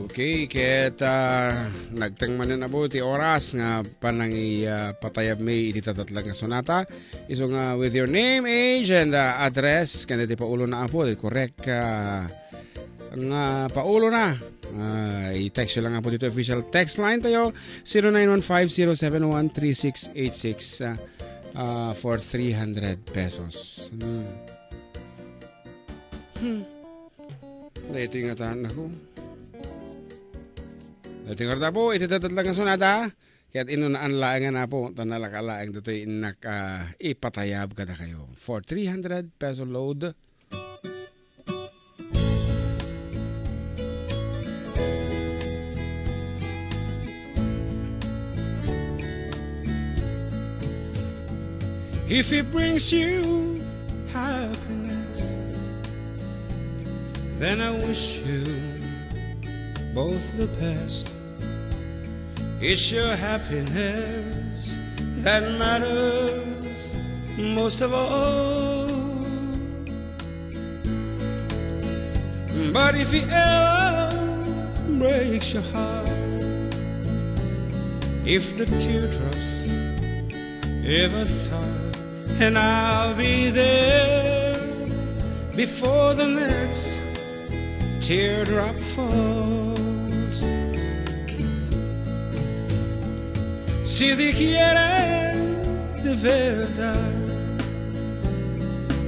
Okay, ket nagtangmanan na po ti oras nga panang patayab may ititatlag nga sonata. Iso nga with your name, age, and address. Kaya di paulo na po, correct nga paulo na. I-text lang nga po dito official text line tayo 0915-071-3686 for 300 pesos. Ito yung atahan ako. Ito yung karta po, ititatlag nga sonata. Kaya't inunaan laang na po, tanalakalaang dito yung ipatayab kada kayo. For 300 peso load. If it brings you happiness, then I wish you both the best. It's your happiness that matters most of all. But if it ever breaks your heart, if the teardrops ever start, and I'll be there before the next teardrop falls. Si te quiere de verdad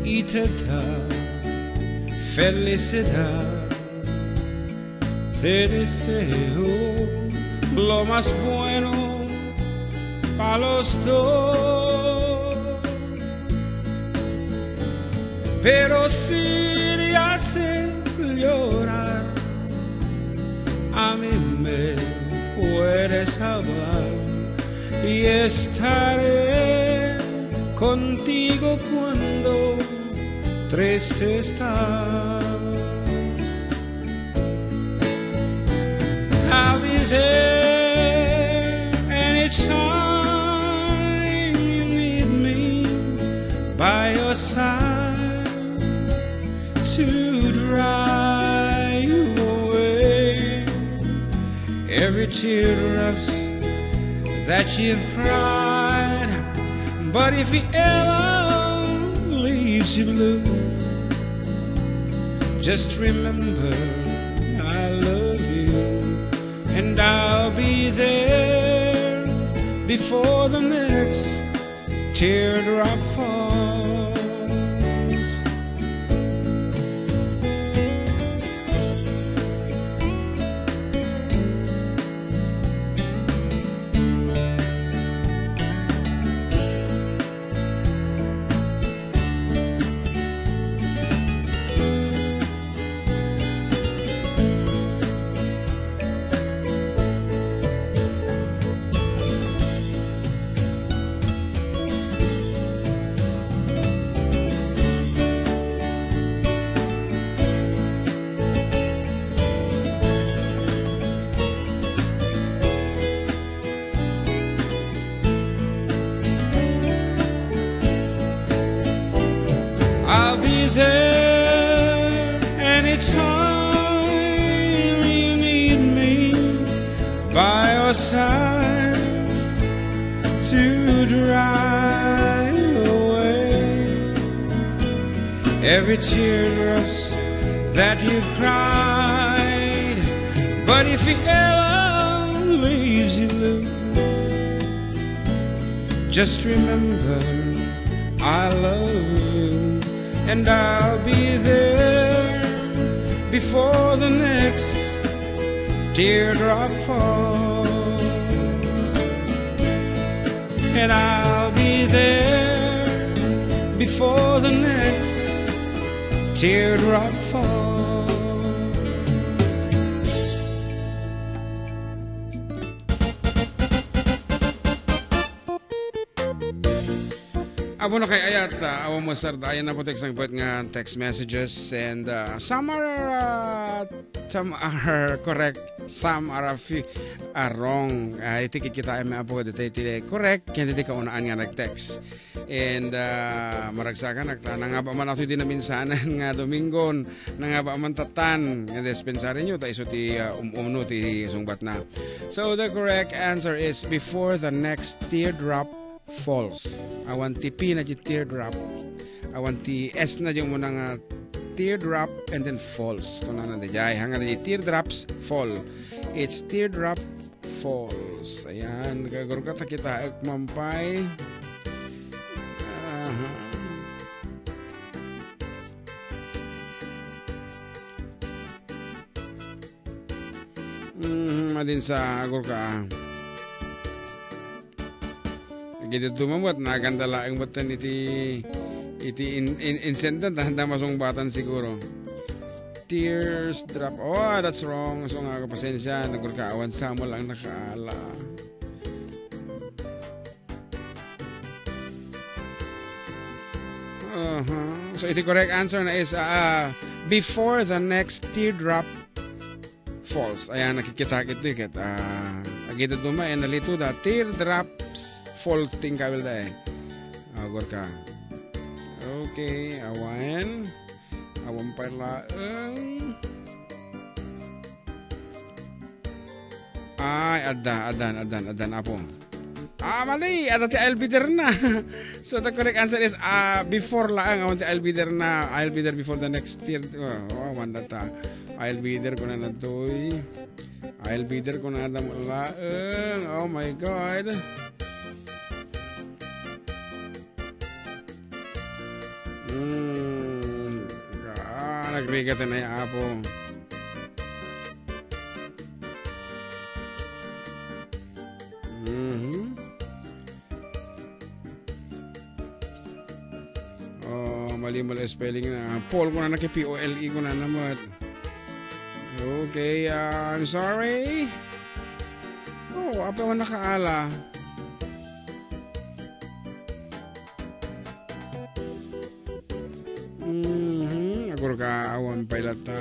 y te da felicidad, te deseo lo más bueno para los dos. Pero si te hace llorar, a mí me puedes hablar y estaré contigo cuando triste estás. I'll be there anytime you need me by your side to dry you away every teardrops that you've cried. But if he ever leaves you blue, just remember I love you, and I'll be there before the next teardrop falls. I'll be there anytime you need me by your side to dry away every teardrops that you've cried. But if he ever leaves you blue, just remember I love you, and I'll be there before the next teardrop falls. And I'll be there before the next teardrop falls. abo na kay ayat awo mo sir dayon na po text ang puwet nga text messages and some are correct, some are wrong. Iti kita ay maapo dito correct kaya dito ka unaan nga nag-text and maragsakan nga ba man ako din na minsanan nga Domingon nga ba man tatan nga dispensary nyo ta iso ti umno ti sungbat na. So the correct answer is before the next teardrop falls. Awan ti P na di teardrop. Awan ti S na yung muna nga teardrop and then falls. Kung na jay hanga di teardrops fall. It's teardrop falls. Ayan, gagawin ka kita mampay. Madin sa agor ka. Gito tumamot nagandala ang batan iti incentant handa masungbatan siguro. Tears drop. Oh, that's wrong. So nga kapasensya nagurkaawan sa mo lang nakaala. So iti correct answer na is before the next teardrop falls. Ayan nakikita kito ikat. Agito duma and nalito da teardrops faulting ka will da agor ka. Okay, awan pala ay adan apo. Mali, ada ti I'll be there na. So the correct answer is before laang awan ti I'll be there na. I'll be there before the next year. Wanda ta. I'll be there ko na natoy. I'll be there ko na adam laang. Oh my God. Nagbigat na yung apo. Mali spelling na. Paul ko na naki-P-O-L-E ko na naman. Okay, I'm sorry. Apa man nakaala. Agur ka awan pailata.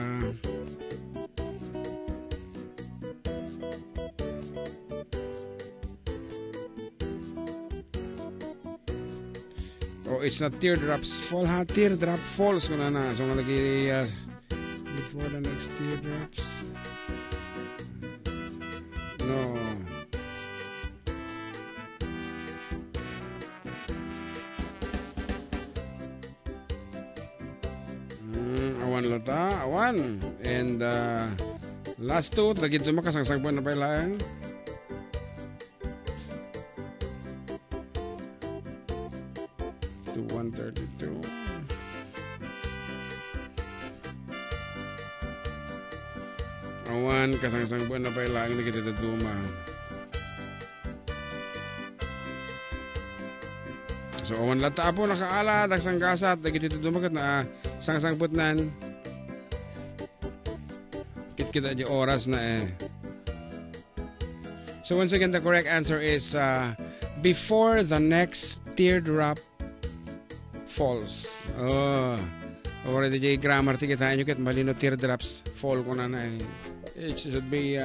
It's not teardrops fall ha, teardrop falls ko na na. So nga lagi before the next teardrops. No. Awan. And last two, lagi ito makasangsagpuan na pa ilang. To 132. Awan, kasangsagpuan na pa ilang. Lagi ito duma. So awan lata po nakaala, dagsang gasat, lagi ito dumagat na sang-sangputnan. Kita di oras na So once again, the correct answer is before the next teardrop falls. Already di grammar ti kita nyo ket malino teardrops fall ko na na It should be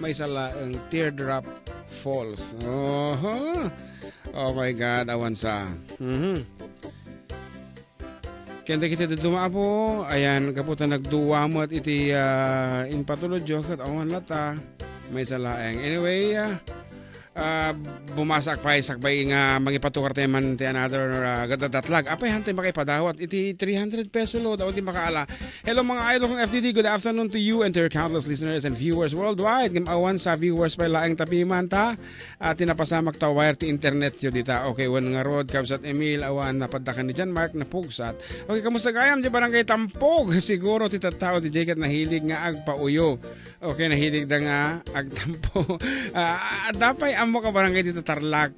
may sala ang teardrop falls. Oh my God, awan sa. Kaya kita duma po, ayan, kaputa nagduwa mo at iti in patulodyo, kat awan lata, may salaeng. Anyway, bumasak pa sakbay nga magipatukar tayo man ti another gadadatlag. Apay hantay makipadawat, iti 300 peso lo, daw di makaala. Hello mga idol kong FTD, good afternoon to you and to your countless listeners and viewers worldwide. Gamawan sa viewers pa laeng tapiman ta, tinapasamak ta wire ti internet yo dita. Okay, wan nga road, kabsat Emil, awan napadakan ni Jan Mark na pugsat. Okay, kamusta gayam di barangay Tampog? Siguro ti tattao di Jacket nahilig nga agpauyo. Okay, nahilig da nga agtampo. Dapay amo ka barangay dito Tarlac,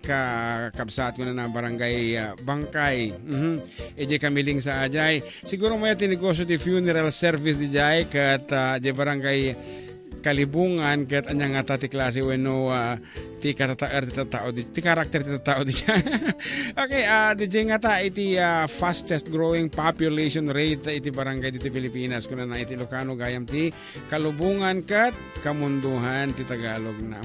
kabsat ko na barangay Bangkay. Eje kamiling sa ajay. Siguro may tinegosyo di funeral service di jay kat di barangay Kalibungan kat anyang ata ti klase weno ti tao di ti karakter ti tao di okay, DJ nga ta iti fastest growing population rate iti barangay diti Pilipinas kuna na iti Ilocano gayam ti kalubungan kat kamunduhan ti Tagalog na.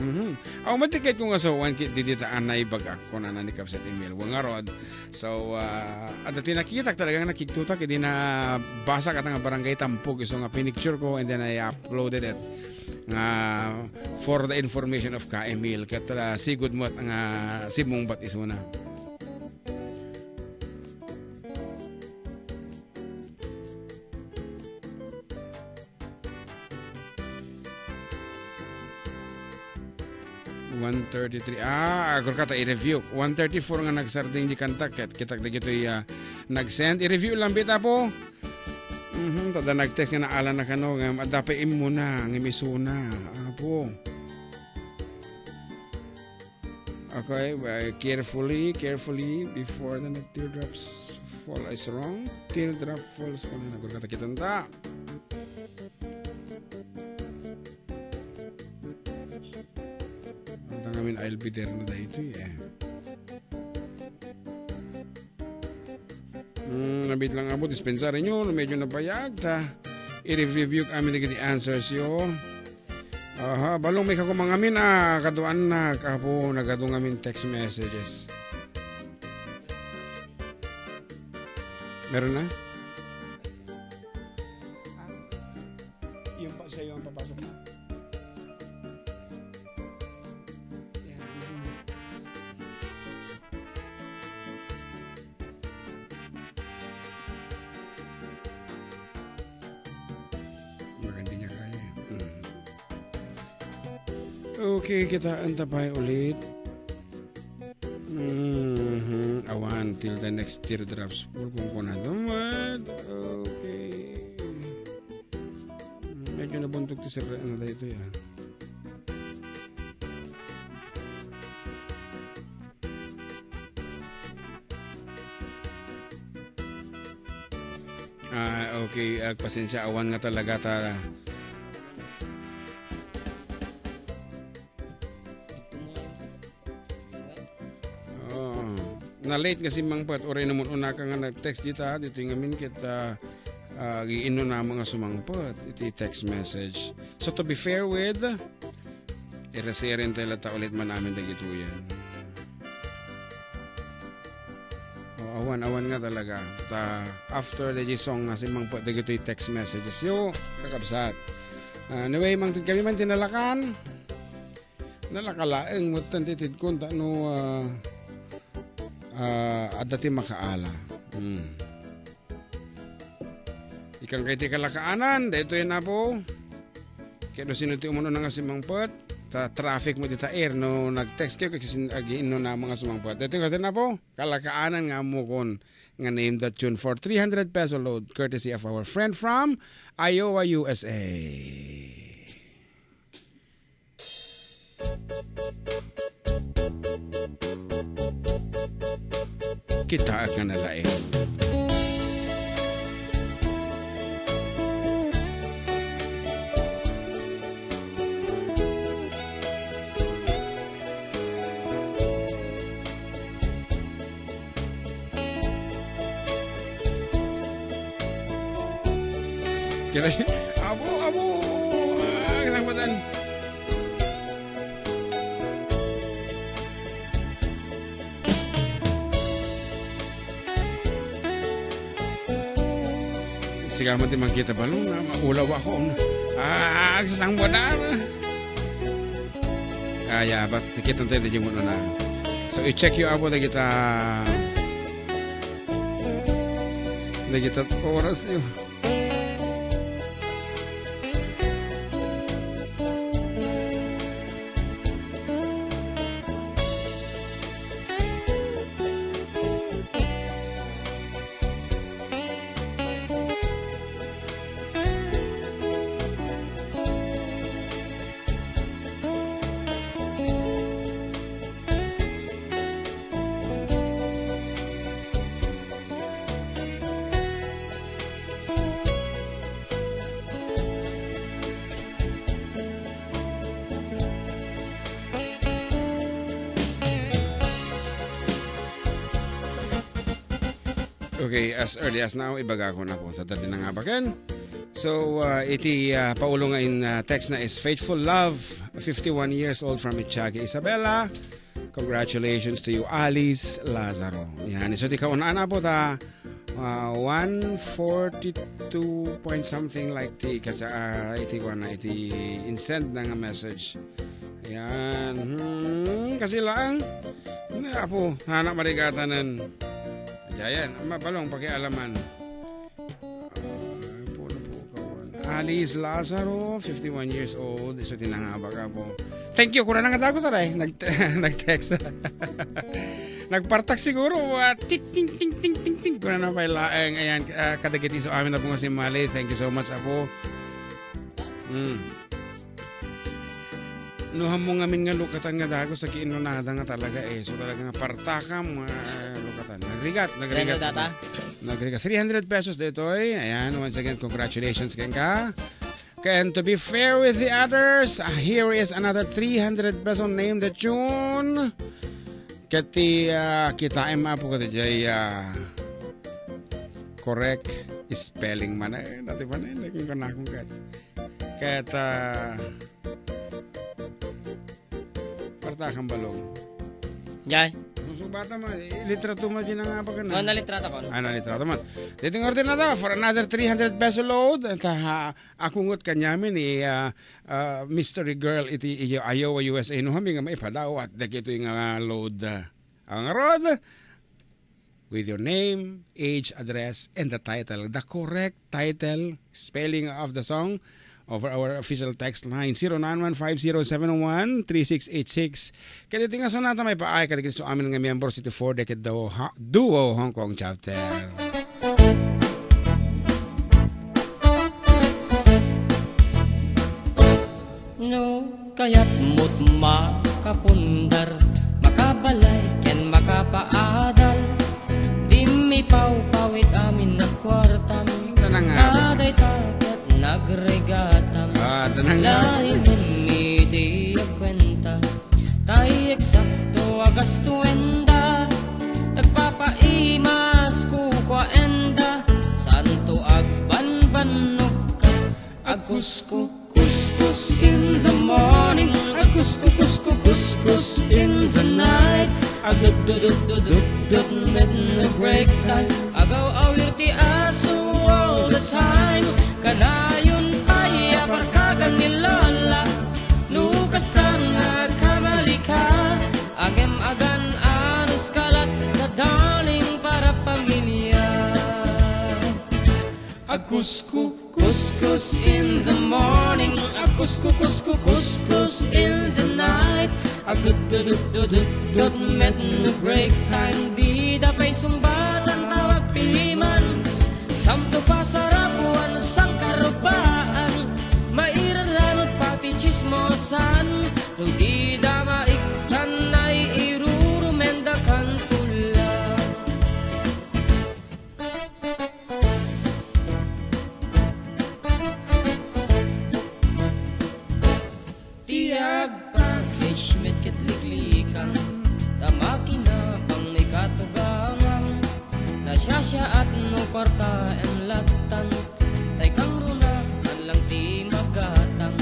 Aw matikit ko nga so wan kit diti taan na ibagak ko na ni kapsat email wangarod. So at tinakita talagang nakiktutak hindi na basa ka nga barangay Tampog iso nga pinicture ko and then I uploaded it for the information of ka-email kat sigud mo nga simong bat isuna. Agor kata i-review 134 nga nagsarding di kantak ket kitak dagitoy nag-send i-review lang bita po. Tada nag-text nga naala na kano nga adapay imo na ng emisuna apo. Okay, carefully before the teardrops fall is wrong. Teardrop falls on na agor kata kitanta. Ngamin I'll be there na dahito nabit lang abo dispensary nyo medyo nabayag ta i-review kami na answers yo balong may kakumang amin kaduan na kapo nagadong amin text messages meron na yung pa siya yung papasok na okay, kita antapay ulit. Awan till the next teardrops full kung kuna dumad. Okay. Medyo nabuntog ti sir ano da ito yan. Okay, pasensya awan nga talaga ta. Na late kasi mangpat oray naman una ka nga nag-text dita dito yung amin kita giino na mga sumangpat iti text message. So to be fair with irasirin tayo ta ulit man namin dagito yan. Awan nga talaga after the song nga si mangpat dagito yung text messages yo kakabsat. Anyway mangtid kami man tinalakan nalakalaeng mutan titid ko no Adda ti makaala. Ikan kay ti kalakaanan, dito yun na po. Kaya no sino ti umuno na nga simangpot, traffic mo dita air, no nag-text kayo kasi agiin no na mga sumangpot. Dito yung na po, kalakaanan nga mo kon nga name that tune for 300 peso load, courtesy of our friend from Iowa, USA. Kita akan nalain. Kira abu keselamatan. Siga mati makita balong maulaw ako. Sasang bodar. Ya, but kita tayo di muna na. So i-check yung abo na kita oras yun. Okay, as early as now, ibaga ko na po. Tatabi na nga bagan. So, iti paulo nga in text na is Faithful Love, 51 years old from Itchagi, Isabela. Congratulations to you, Alice Lazaro. Yan, so di kaunaan na po ta 142 point something like ti kasi iti ko na iti insend na nga message. Yan, kasi lang na po, hanap marigatanan. Ayan, mabalong pakialaman. Alice Lazaro, 51 years old. So, tinangaba ka po. Thank you. Kung na nga ako saray. Nag-text. Nagpartak siguro. Ting, ting, ting, ting, ting, ting. Kung na pailaeng. Ayan, kadagiti so amin na po nga si Mali. Thank you so much ako. Nuham mo nga min nga lukatan nga dago sa kiinunada nga talaga eh. So talaga nga partakam lukatan. Nagrigat. Nagrigat. 300 pesos dito eh. Ayan, once again, congratulations keng ka. And to be fair with the others, here is another 300 peso name the tune. Kati kita po kati jay correct spelling man eh. Dati pa na yun. Naging kanakong kat. Kata partakang balong. Jay. Susubata man, litrato man din nga pa ka na. Nalitrato ko. Nalitrato man. Dating order na daw for another 300 peso load. Akungot kanyamin ni mystery girl iti Iowa, USA. No kami nga maipadaw at dagito yung load. Ang road with your name, age, address, and the title. The correct title, spelling of the song over our official text line 0910713686. Kaya dito nga sonata may paay kada so amin nga member City 4 Decade Duo Hong Kong chapter. No kaya't mo't makapundar, makabalay ken makapaadal, di mi pawit amin na kwartam, kaday takat nagregatam, lain mi di kwenta, tay eksakto agastuenda, tagpapaimas ku kwaenda, santo agbanbanok ka, agkusku kuskus in the morning, kuskus in the night, agdudududududud midnight break time, agaw awir ti aso all the time, kanayon ay aparkagan ni Lola, nukas lang nagkamali ka, agem agan anus kalat na darling para pamilya, kuskus in the morning, kuskus in the night, agdududududud midnight break time, di dapay sumbatan tawag piliman, samto pasarapuan sang karubaan, mairanranot pati chismosan, no di damaiktan ay irurumendakan tula. Tiag package met kitliklikan, tamaki na pang ikatugangang, nasyasya at no kwarta en latan, tay kang runa lang ti magatang,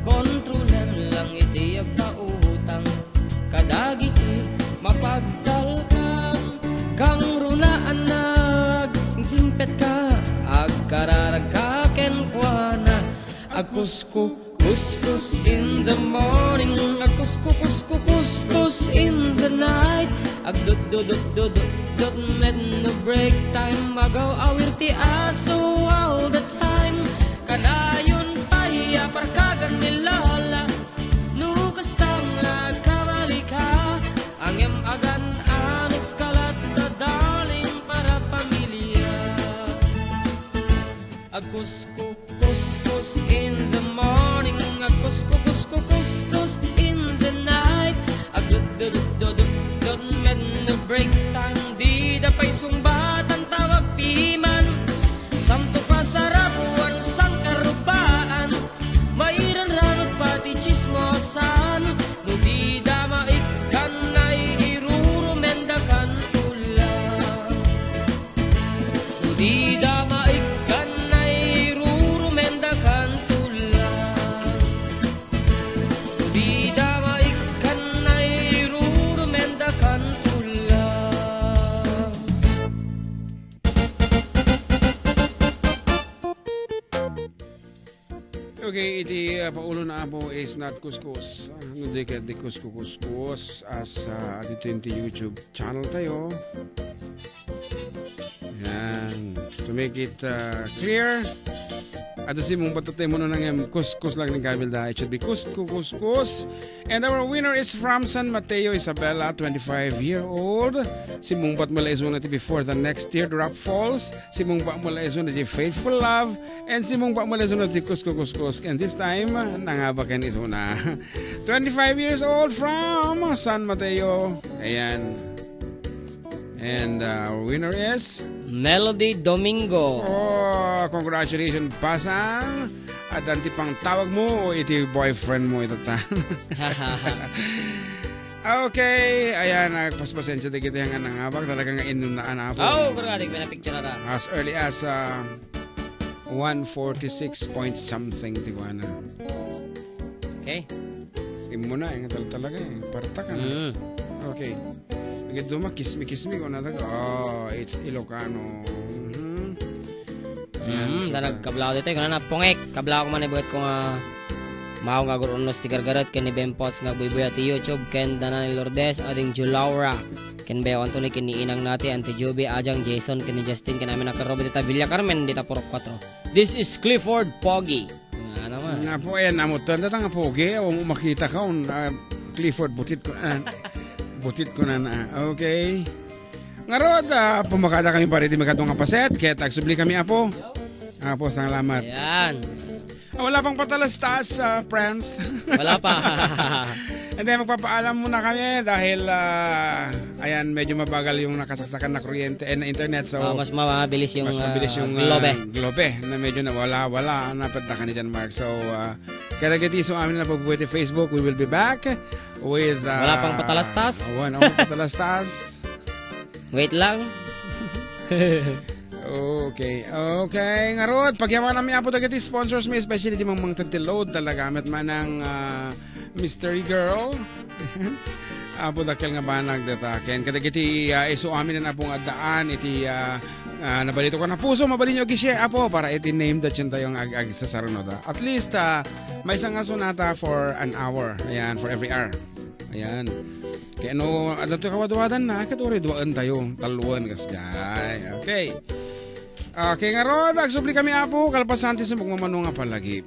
kontrolen lang iti agpautang, kadagiti mapagdalkan, kang runaan nag singpet ka, agkararag ka ken kuana, kuskus in the morning, kuskus in the night, agdudududududud midnight break time, agaw awir ti aso all the time, kanayon pa'y aparkagan ni Lola, nukas tang nagkamali ka, angem agan anus kalat na darling para pamilya, kuskus in the morning, kuskus in the night, agdududududud midnight break time, di dapay sumbatan tawag piman, samto pasarapuan sang karubaan, mairanranot pati chismosan, no di damaikan ay irurumendakan tula. Okay, iti paulo na po is not kuskus. Hindi ka di kuskus as dito yung YouTube channel tayo. Yan. To make it clear, ato si mong patutay mo nang yung kuskus lang ng kabilda. It should be kuskus. And our winner is from San Mateo, Isabela, 25-year-old. Si mong pat mula iso natin before the next teardrop falls. Si mong pat mula iso natin faithful love. And si mong pat mula iso natin kuskus. And this time, nangabakan iso na. 25 years old from San Mateo. Ayan. And our winner is Melody Domingo. Oh, congratulations, Pasang. At anti pang tawag mo o iti boyfriend mo ito ta. Okay, ayan, paspasensya di kita yung nangabag. Talaga nga inunaan na po. Oh, kuragatik, pinapicture na ta. As early as 146 point something, Tijuana. Okay. Imo na, yung talaga eh. Parta ka na. Okay. Ito kismi ko na taga. Oh, it's Ilocano. Dalag kablaw dito. Kaya na pungik. Kablaw ko man ibuhat ko nga maong nga gurunos ti gargarat. Ken ni Bempots nga buibuy at YouTube. Ken Dana ni Lourdes. Ading Julaura. Ken Beo Anthony. Ken ni Inang Nati. Auntie Joby. Ajang Jason. Ken ni Justin. Ken namin nakarobi dita Villa Carmen. Dita Purok 4. This is Clifford Poggy. Nga naman. Nga po, ayan. Namutan na nga Poggy. O makita ka. Clifford butit ko. Butit ko na na. Okay. Nga rod, pumakada kami pa rin magkatong nga paset. Kaya tagsubli kami, Apo. Apo, salamat. Ayan. Wala pang patalastas, friends. Wala pa. And then, magpapaalam muna kami dahil, ayan, medyo mabagal yung nakasaksakan na kuryente na internet. So, mas mabilis yung, globe na medyo nawala. Napunta ka ni Jan Mark. So, kaya nagitiso amin na pagbubuti Facebook. We will be back with... wala pang patalastas? Wala pang patalastas. Wait lang. Okay. Nga rod, pagyaman namin apo dagiti sponsors may especially di mga tagtiload talaga met man ng Mystery Girl. Apo dakil nga banag data. Ken kadagiti iso amin na pong addaan iti nabalito ko na puso mabalin nyo gi-share apo para iti name that yun tayong ag sa sarunoda. At least may isang sonata for an hour. Ayan, for every hour. Ayan. Kaya no, adato kawaduwadan na, katuri duwaan tayo, taluan kasjay. Okay. Okay nga ron, nagsubli kami apo, kalpasanti sa magmamano nga palagi.